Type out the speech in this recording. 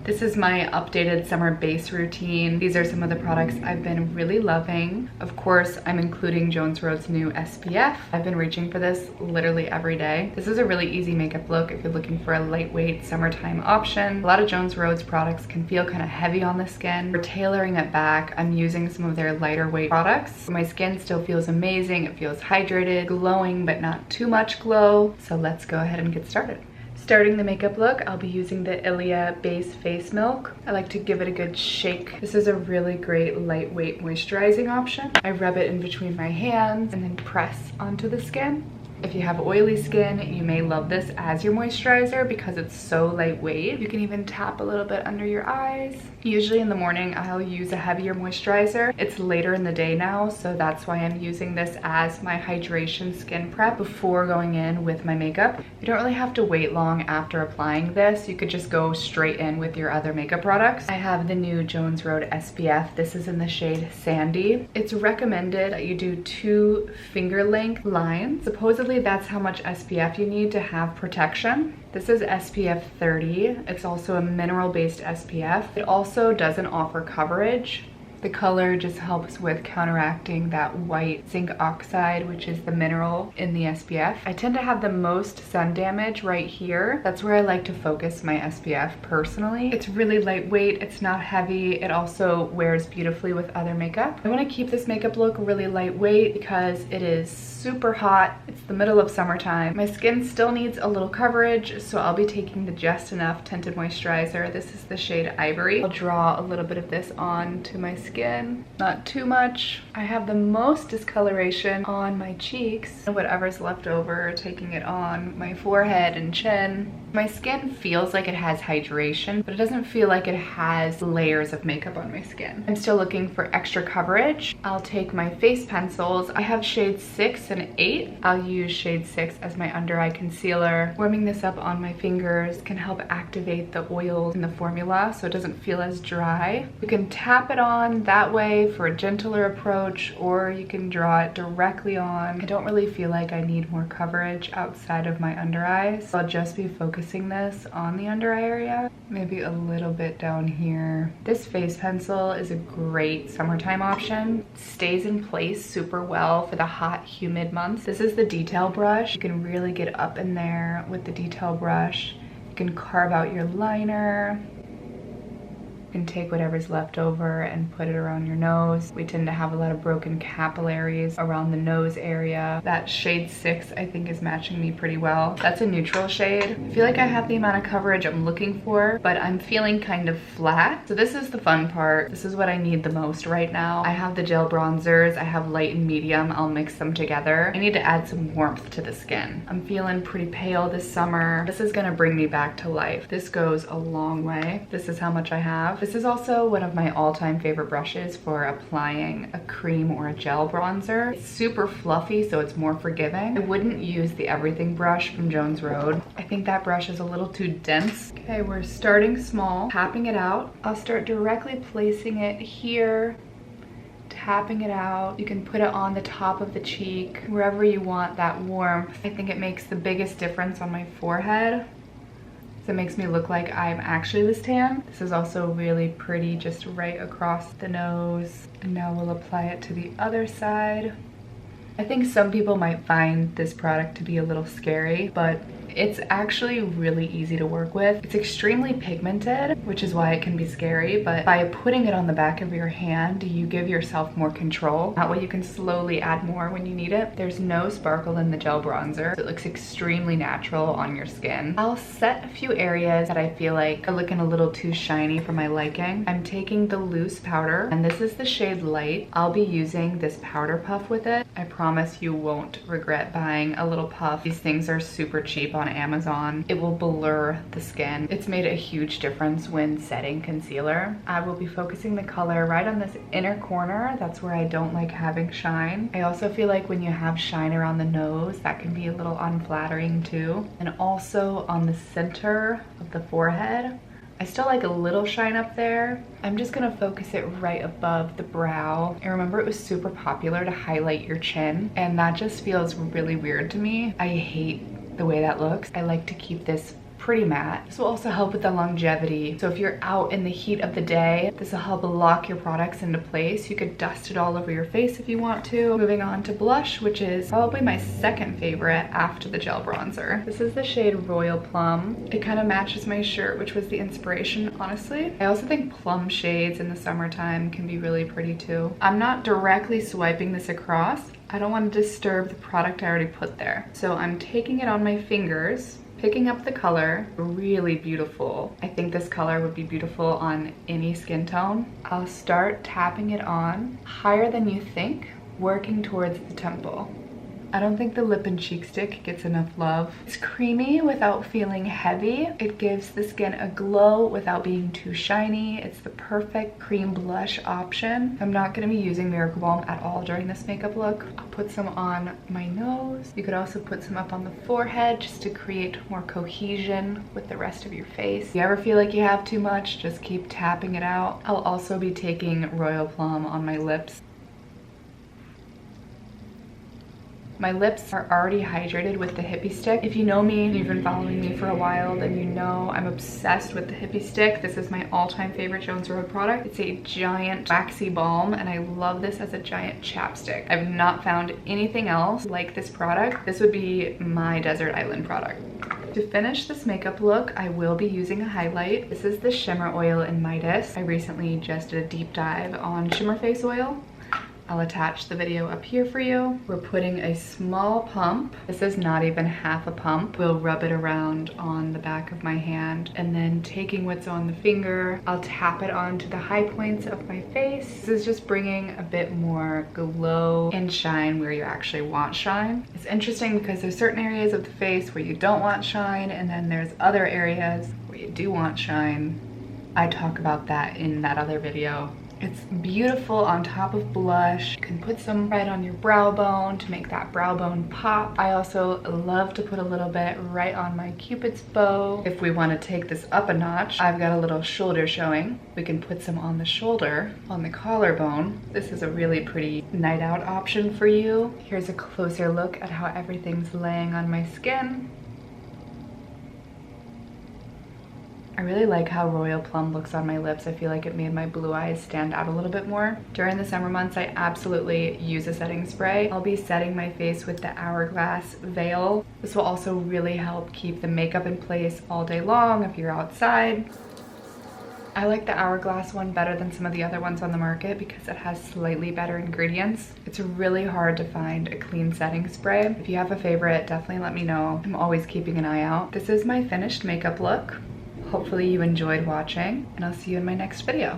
This is my updated summer base routine. These are some of the products I've been really loving. Of course, I'm including Jones Road's new SPF. I've been reaching for this literally every day. This is a really easy makeup look if you're looking for a lightweight summertime option. A lot of Jones Road's products can feel kind of heavy on the skin. For tailoring it back, I'm using some of their lighter weight products. My skin still feels amazing. It feels hydrated, glowing, but not too much glow. So let's go ahead and get started. Starting the makeup look, I'll be using the Ilia Base Face Milk. I like to give it a good shake. This is a really great lightweight moisturizing option. I rub it in between my hands and then press onto the skin. If you have oily skin, you may love this as your moisturizer because it's so lightweight. You can even tap a little bit under your eyes. Usually in the morning, I'll use a heavier moisturizer. It's later in the day now, so that's why I'm using this as my hydration skin prep before going in with my makeup. You don't really have to wait long after applying this. You could just go straight in with your other makeup products. I have the new Jones Road SPF. This is in the shade Sandy. It's recommended that you do 2 finger-length lines. Supposedly that's how much SPF you need to have protection. This is SPF 30. It's also a mineral-based SPF. It also doesn't offer coverage. The color just helps with counteracting that white zinc oxide, which is the mineral in the SPF. I tend to have the most sun damage right here. That's where I like to focus my SPF personally. It's really lightweight, it's not heavy. It also wears beautifully with other makeup. I want to keep this makeup look really lightweight because it is super hot. It's the middle of summertime. My skin still needs a little coverage, so I'll be taking the Just Enough tinted moisturizer. This is the shade Ivory. I'll draw a little bit of this on to my skin, not too much. I have the most discoloration on my cheeks. Whatever's left over, taking it on my forehead and chin. My skin feels like it has hydration, but it doesn't feel like it has layers of makeup on my skin. I'm still looking for extra coverage. I'll take my face pencils. I have shades 6 and 8. I'll use shade 6 as my under eye concealer. Warming this up on my fingers can help activate the oils in the formula so it doesn't feel as dry. You can tap it on that way for a gentler approach, or you can draw it directly on. I don't really feel like I need more coverage outside of my under eyes, so I'll just be focusing this on the under eye area, maybe a little bit down here. This face pencil is a great summertime option. It stays in place super well for the hot, humid months. This is the detail brush. You can really get up in there with the detail brush. You can carve out your liner. You can take whatever's left over and put it around your nose. We tend to have a lot of broken capillaries around the nose area. That shade 6 I think is matching me pretty well. That's a neutral shade. I feel like I have the amount of coverage I'm looking for, but I'm feeling kind of flat. So this is the fun part. This is what I need the most right now. I have the gel bronzers. I have light and medium. I'll mix them together. I need to add some warmth to the skin. I'm feeling pretty pale this summer. This is gonna bring me back to life. This goes a long way. This is how much I have. This is also one of my all-time favorite brushes for applying a cream or a gel bronzer. It's super fluffy, so it's more forgiving. I wouldn't use the Everything brush from Jones Road. I think that brush is a little too dense. Okay, we're starting small, tapping it out. I'll start directly placing it here, tapping it out. You can put it on the top of the cheek, wherever you want that warmth. I think it makes the biggest difference on my forehead. It makes me look like I'm actually this tan. This is also really pretty just right across the nose. And now we'll apply it to the other side. I think some people might find this product to be a little scary, but it's actually really easy to work with. It's extremely pigmented, which is why it can be scary, but by putting it on the back of your hand, you give yourself more control. That way you can slowly add more when you need it. There's no sparkle in the gel bronzer, so it looks extremely natural on your skin. I'll set a few areas that I feel like are looking a little too shiny for my liking. I'm taking the loose powder, and this is the shade Light. I'll be using this powder puff with it. I promise you won't regret buying a little puff. These things are super cheap on Amazon. It will blur the skin. It's made a huge difference when setting concealer. I will be focusing the color right on this inner corner. That's where I don't like having shine. I also feel like when you have shine around the nose, that can be a little unflattering too. And also on the center of the forehead, I still like a little shine up there. I'm just gonna focus it right above the brow. And remember, it was super popular to highlight your chin, and that just feels really weird to me. I hate the way that looks. I like to keep this pretty matte. This will also help with the longevity. So if you're out in the heat of the day, this will help lock your products into place. You could dust it all over your face if you want to. Moving on to blush, which is probably my second favorite after the gel bronzer. This is the shade Royal Plum. It kind of matches my shirt, which was the inspiration, honestly. I also think plum shades in the summertime can be really pretty too. I'm not directly swiping this across. I don't want to disturb the product I already put there. So I'm taking it on my fingers, picking up the color. Really beautiful. I think this color would be beautiful on any skin tone. I'll start tapping it on higher than you think, working towards the temple. I don't think the lip and cheek stick gets enough love. It's creamy without feeling heavy. It gives the skin a glow without being too shiny. It's the perfect cream blush option. I'm not gonna be using Miracle Balm at all during this makeup look. I'll put some on my nose. You could also put some up on the forehead just to create more cohesion with the rest of your face. If you ever feel like you have too much, just keep tapping it out. I'll also be taking Royal Plum on my lips. My lips are already hydrated with the Hippie Stick. If you know me and you've been following me for a while, then you know I'm obsessed with the Hippie Stick. This is my all-time favorite Jones Road product. It's a giant waxy balm, and I love this as a giant chapstick. I've not found anything else like this product. This would be my desert island product. To finish this makeup look, I will be using a highlight. This is the Shimmer Oil in Midas. I recently just did a deep dive on Shimmer Face Oil. I'll attach the video up here for you. We're putting a small pump. This is not even half a pump. We'll rub it around on the back of my hand, and then taking what's on the finger, I'll tap it onto the high points of my face. This is just bringing a bit more glow and shine where you actually want shine. It's interesting because there's certain areas of the face where you don't want shine, and then there's other areas where you do want shine. I talk about that in that other video. It's beautiful on top of blush. You can put some right on your brow bone to make that brow bone pop. I also love to put a little bit right on my Cupid's bow. If we want to take this up a notch, I've got a little shoulder showing. We can put some on the shoulder, on the collarbone. This is a really pretty night out option for you. Here's a closer look at how everything's laying on my skin. I really like how Royal Plum looks on my lips. I feel like it made my blue eyes stand out a little bit more. During the summer months, I absolutely use a setting spray. I'll be setting my face with the Hourglass Veil. This will also really help keep the makeup in place all day long if you're outside. I like the Hourglass one better than some of the other ones on the market because it has slightly better ingredients. It's really hard to find a clean setting spray. If you have a favorite, definitely let me know. I'm always keeping an eye out. This is my finished makeup look. Hopefully you enjoyed watching, and I'll see you in my next video.